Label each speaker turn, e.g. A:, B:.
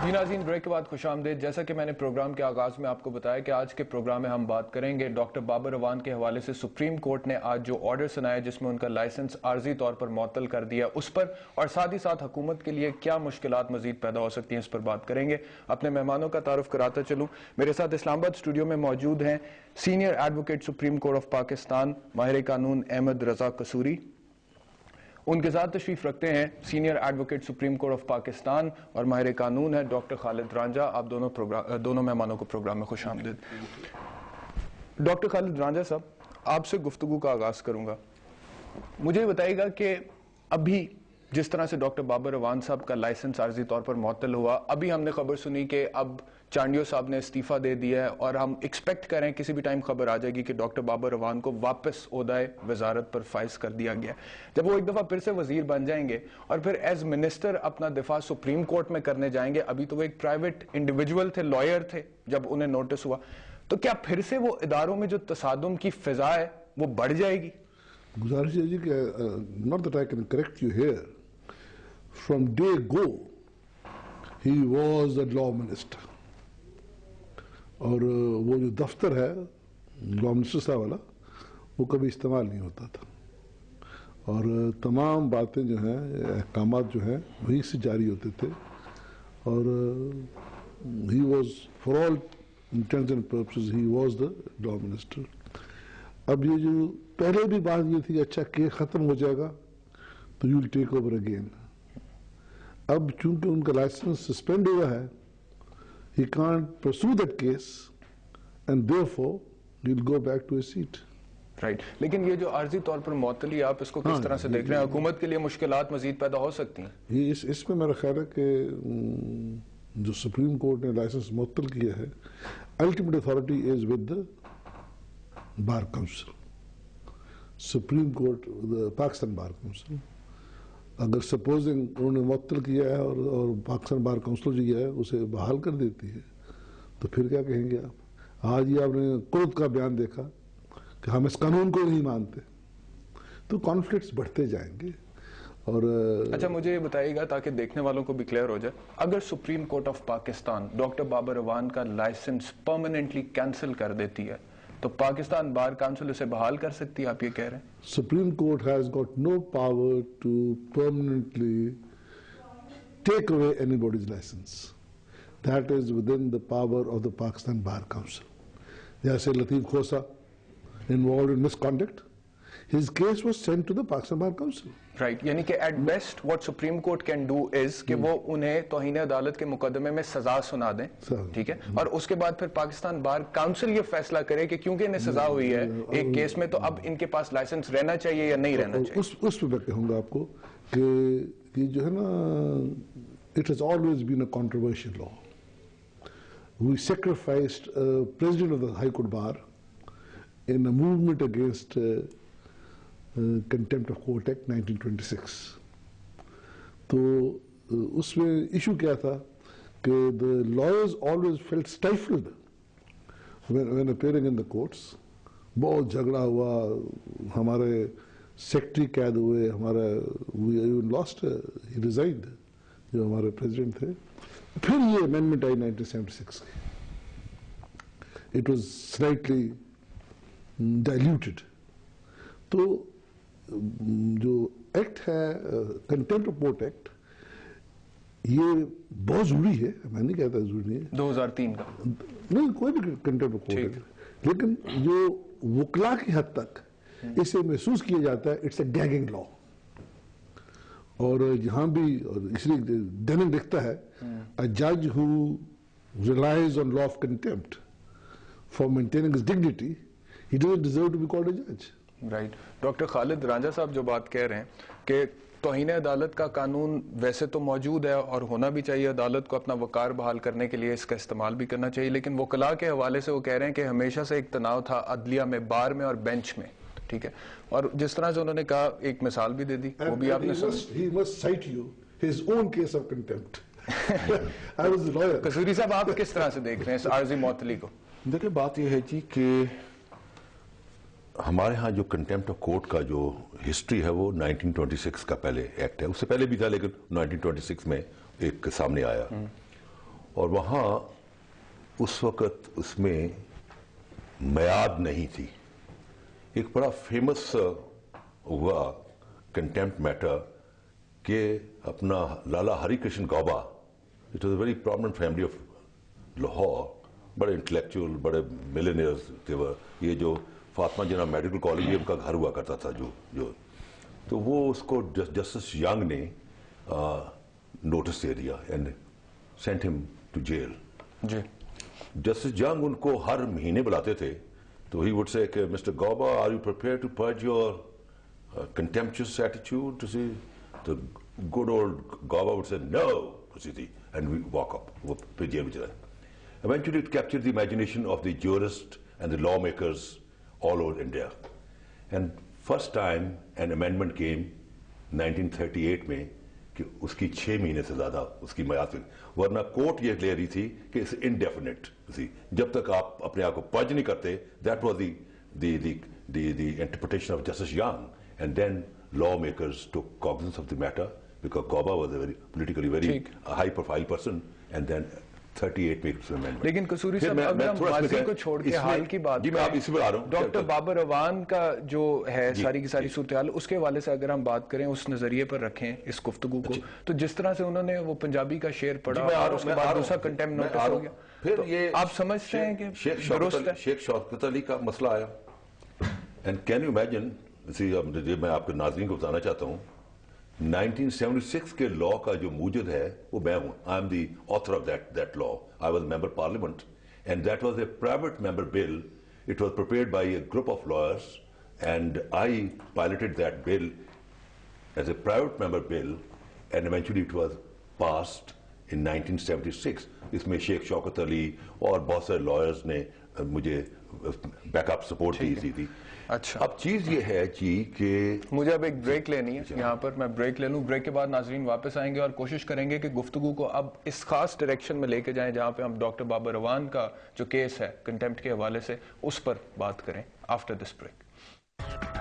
A: جی ناظرین، بریک کے بعد خوش آمدید۔ جیسا کہ میں نے پروگرام کے آغاز میں آپ کو بتایا کہ آج کے پروگرام میں ہم بات کریں گے ڈاکٹر بابر اعوان کے حوالے سے سپریم کورٹ نے آج جو آرڈر سنایا جس میں ان کا لائسنس عارضی طور پر معطل کر دیا اس پر، اور ساتھ ہی ساتھ حکومت کے لیے کیا مشکلات مزید پیدا ہو سکتی ہیں اس پر بات کریں گے۔ اپنے مہمانوں کا تعارف کراتا چلوں۔ میرے ساتھ اسلام آباد اسٹوڈیو میں موجود ہیں senior advocate supreme court of Pakistan ماہر قانون احمد رضا قصوری۔ ان کے ساتھ تشریف رکھتے ہیں senior advocate supreme court of Pakistan اور ماہر قانون ہے ڈاکٹر خالد رانجھا۔ آپ دونوں مہمانوں کو پروگرام میں خوش آمدید۔ ڈاکٹر خالد رانجھا صاحب، آپ سے گفتگو کا آغاز کروں گا۔ مجھے بتائیے گا کہ ابھی جس طرح سے ڈاکٹر بابر اعوان صاحب کا لائسنس عارضی طور پر معطل ہوا، ابھی ہم نے خبر سنی کہ اب چانڈیو صاحب نے استعفیٰ دے دیا ہے اور ہم ایکسپیکٹ کریں کسی بھی ٹائم خبر آ جائے گی کہ ڈاکٹر بابر اعوان کو واپس عہدہ وزارت پر فائز کر دیا گیا۔ جب وہ ایک دفعہ پھر سے وزیر بن جائیں گے اور پھر ایز منسٹر اپنا دفاع سپریم کورٹ میں کرنے جائیں گے، ابھی تو وہ ایک پرائیویٹ انڈیویجول تھے، لائر تھے، جب انہیں نوٹس ہوا، تو کیا پھر سے وہ اداروں میں جو تصادم کی فضا ہے وہ بڑھ جائے گی؟
B: گزارش ہے جی کہ not that I can correct you here. From day go, he was a law minister. اور وہ جو دفتر ہے لا منسٹر صاحب والا وہ کبھی استعمال نہیں ہوتا تھا، اور تمام باتیں جو ہیں احکامات جو ہیں وہی سے جاری ہوتے تھے، اور he was for all intents and purposes he was the law minister. اب یہ جو پہلے بھی بات یہ تھی کہ اچھا کیس ختم ہو جائے گا تو you will take over again. اب چونکہ ان کا لائسنس سسپینڈ ہوا ہے، he can't pursue that case and therefore he'll go back to his seat.
A: Right, لیکن یہ جو عارضی طور پر معطلی آپ اس کو کس طرح سے دیکھ رہے ہیں؟ حکومت کے لیے مشکلات مزید پیدا ہو سکتی ہیں؟
B: یہ اس میں میرا خیال ہے کہ جو سپریم کورٹ نے لائسنس معطل کیا ہے، ultimate authority is with the bar council, supreme court Pakistan bar council. اگر سپوزنگ انہوں نے معطل کیا ہے اور پاکستان بار کونسل جو ہے اسے بحال کر دیتی ہے تو پھر کیا کہیں گے آپ؟ آج یہ آپ نے کورٹ کا بیان دیکھا کہ ہم اس قانون کو نہیں مانتے، تو کانفلکٹس بڑھتے جائیں گے۔ اور
A: اچھا مجھے یہ بتائیے گا تاکہ دیکھنے والوں کو بھی کلیئر ہو جائے، اگر supreme court of Pakistan doctor Babar Awan کا لائسنس پرماننٹلی کینسل کر دیتی ہے تو پاکستان بار کونسل اسے بحال کر سکتی ہے، آپ یہ کہہ رہے ہیں؟
B: Supreme court has got no power to permanently take away anybody's license. That is within the power of the Pakistan Bar Council. جیسے لطیف کھوسا involved in misconduct, his case was sent to the Pakistan Bar Council.
A: Right, یعنی کہ at best what supreme court can do is کہ وہ انہیں توہین عدالت کے مقدمے میں سزا سنا دیں، ٹھیک ہے، اور اس کے بعد پھر پاکستان بار کونسل یہ فیصلہ کرے کہ کیونکہ انہیں سزا ہوئی ہے ایک کیس میں تو اب ان کے پاس لائسنس رہنا چاہیے یا نہیں رہنا چاہیے۔
B: اس پہ میں کہوں گا آپ کو کہ یہ جو ہے نا it has always been a controversial law. We sacrificed President of the High Court Bar in a movement against Contempt of Court Act 1926. تو اس میں ایشو کیا تھا کہ the lawyers always felt stifled when appearing in the courts. بہت جھگڑا ہوا، ہمارے secretary قید ہوئے، ہمارا we even lost, he resigned جو ہمارے پریزیڈنٹ تھے۔ پھر یہ امینڈمنٹ آئی 1976 کی، it was slightly diluted. تو جو ایکٹ ہے کنٹمپٹ آف کورٹ ایکٹ، یہ بہت ضروری ہے، میں نہیں کہتا ضروری نہیں ہے،
A: 2003 کا
B: نہیں کوئی بھی کنٹمپٹ آف کورٹ ایکٹ، لیکن جو وکلا کی حد تک اسے محسوس کیا جاتا ہے اٹس اے گیگنگ لا، اور یہاں بھی اس لیے دینن دکھتا ہے a judge who relies on law of contempt for maintaining his dignity, he doesn't deserve to be called a judge.
A: Right, doctor Khalid Ranjha sahab جو بات کہہ رہے ہیں کہ توہین عدالت کا قانون ویسے تو موجود ہے اور ہونا بھی چاہیے، عدالت کو اپنا وقار بحال کرنے کے لیے اس کا استعمال بھی کرنا چاہیے، لیکن وکلاء کے حوالے سے وہ کہہ رہے ہیں کہ ہمیشہ سے ایک تناؤ تھا عدلیہ میں، بار میں اور بینچ میں، ٹھیک ہے، اور جس طرح سے انہوں نے کہا ایک مثال بھی دے دی وہ بھی آپ نے
B: He must cite you his own case of contempt. I was the lawyer.
A: Kasuri صاحب آپ کس طرح سے دیکھ رہے ہیں اس عارضی معطلی کو؟
C: دیکھیں بات یہ ہے جی کہ ہمارے ہاں جو کنٹمپٹ آف کورٹ کا جو ہسٹری ہے وہ 1926 کا پہلے ایکٹ ہے، اس سے پہلے بھی تھا لیکن 1926 میں ایک سامنے آیا، اور وہاں اس وقت اس میں میعاد نہیں تھی. ایک بڑا فیمس ہوا کنٹیمپٹ میٹر کہ اپنا Lala Hari Krishan Goba, it was a very prominent family of Lahore, بڑے انٹلیکچوئل, بڑے ملینئرز تھے. یہ جو فاطمہ جناح میڈیکل کالج ان کا گھر ہوا کرتا تھا جو تو وہ اس کو جسٹس ینگ نے نوٹس دے دیا and sent him to jail.
A: جی.
C: جسٹس ینگ ان کو ہر مہینے بلاتے تھے تو ہی وڈ سے کہ mister Goba are you prepare to purge your contemptuous attitude to see. تو good old Gauba would say know to سی تھی اینڈ وی واک اپ. وہ پھر جیل میں چلا. Eventually it captured the imagination of the jurists and the lawmakers all over India. And first time an amendment came 1938 میں کہ اس کی 6 مہینے سے زیادہ اس کی میعاد. ورنہ کورٹ یہ لے رہی تھی کہ اس انڈیفینٹ تھی, جب تک آپ اپنے آپ کو پرج نہیں کرتے. That was the interpretation of Justice Young. And then lawmakers took cognizance of the matter because Gauba was a very politically very high profile person. And then 38 میں amendment.
A: لیکن قصوری صاحب اگر ہم ماضی کو چھوڑ کے حال کی بات کریں, ڈاکٹر بابر اعوان کا جو ہے ساری کی ساری صورتحال, اس کے حوالے سے اگر ہم بات کریں, اس نظریے پر رکھیں اس گفتگو کو, تو جس طرح سے انہوں نے وہ پنجابی کا شعر پڑھا اور اس کے بعد دوسرا کنٹیمپٹ نوٹس ہو گیا, پھر یہ آپ سمجھتے ہیں کہ درست ہے؟
C: شیخ شوکت علی کا مسئلہ آیا. اینڈ کین یو امیجن, میں آپ کے ناظرین کو بتانا چاہتا ہوں, 1976 کے لا کا جو موجد ہے وہ میں ہوں. I am the author of that law. I was a member of parliament and that was a private member bill. It was prepared by a group of lawyers and I piloted that bill as a private member bill and eventually it was passed in 1976. اس میں شیخ شوکت علی اور بہت سارے lawyers نے مجھے back up support دی تھی.
A: اچھا,
C: اب چیز یہ ہے جی کہ
A: مجھے اب ایک بریک لینی ہے یہاں پر, میں بریک لے لوں. بریک کے بعد ناظرین واپس آئیں گے اور کوشش کریں گے کہ گفتگو کو اب اس خاص ڈائریکشن میں لے کے جائیں جہاں پہ ہم ڈاکٹر بابر اعوان کا جو کیس ہے کنٹیمپٹ کے حوالے سے اس پر بات کریں. After this break.